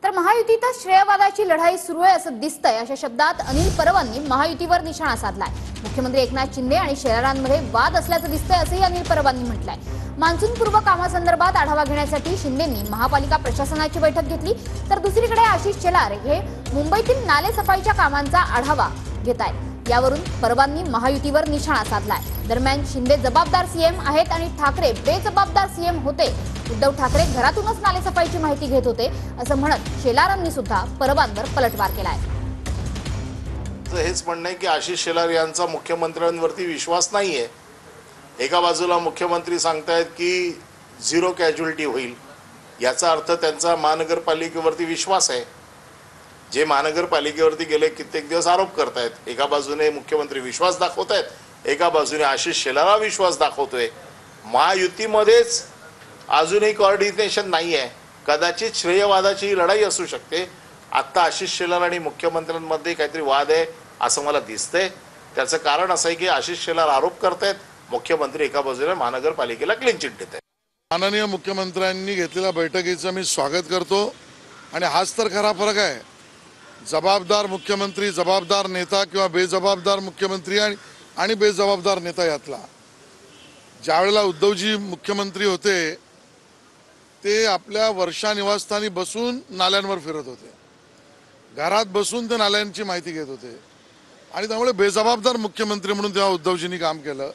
तर महायुतीत श्रेयवादाची लढाई सुरू आहे असं दिसतंय अशा शब्दात अनिल परबांनी महायुतीवर निशाणा साधलाय। मुख्यमंत्री एकनाथ शिंदे आणि शेलारांमध्ये वाद असल्याचं दिसतंय असंही अनिल परबांनी म्हटलंय। मान्सूनपूर्व कामासंदर्भात आढावा घेण्यासाठी शिंदेंनी महापालिका प्रशासनाची बैठक घेतली, तर दुसरीकडे आशिष शेलार हे मुंबईतील नाले सफाईच्या कामांचा आढावा घेतायत। यावरून परबांनी महायुतीवर निशाणा साधलाय। दरम्यान शिंदे जबाबदार सीएम आहेत आणि ठाकरे बेजबाबदार सीएम होते। उद्धव ठाकरे घरातूनच नालेसफाईची माहिती घेत होते असं म्हणत शेलारांनी सुद्धा परबांवर पलटवार केलाय। हेच म्हणणं आहे की आशिष शेलार यांचा मुख्यमंत्र्यांवरती विश्वास नाहीये। एका बाजूला मुख्यमंत्री सांगतायत की झिरो कॅज्युअलिटी होईल, याचा अर्थ त्यांचा महानगरपालिकेवरती विश्वास आहे। जे महानगरपालिकेवरती गेले कित्येक दिवस आरोप करतायत, एका बाजूने मुख्यमंत्री विश्वास दाखवतायत, एका बाजूने आशिष शेलारला विश्वास दाखवतोय। महायुतीमध्येच अजूनही कोऑर्डिनेशन नाही आहे। कदाचित श्रेयवादाची लढाई असू शकते। आता आशिष शेलार आणि मुख्यमंत्र्यांमध्ये काहीतरी वाद आहे असं मला दिसतंय। त्याचं कारण असं आहे की आशिष शेलार आरोप करतायत, मुख्यमंत्री एका बाजूने महानगरपालिकेला क्लीन चिट देत आहेत। माननीय मुख्यमंत्र्यांनी घेतलेल्या बैठकीचं मी स्वागत करतो आणि हाच तर खरा फरक आहे। जबाबदार मुख्यमंत्री, जबाबदार नेता किंवा बेजबाबदार मुख्यमंत्री आणि बेजबाबदार नेता यातला। ज्यावेळेला उद्धवजी मुख्यमंत्री होते ते आपल्या वर्षा निवासस्थानी बसून नाल्यांवर फिरत होते, घरात बसून ते नाल्यांची माहिती घेत होते आणि त्यामुळे बेजबाबदार मुख्यमंत्री म्हणून तेव्हा उद्धवजींनी काम केलं।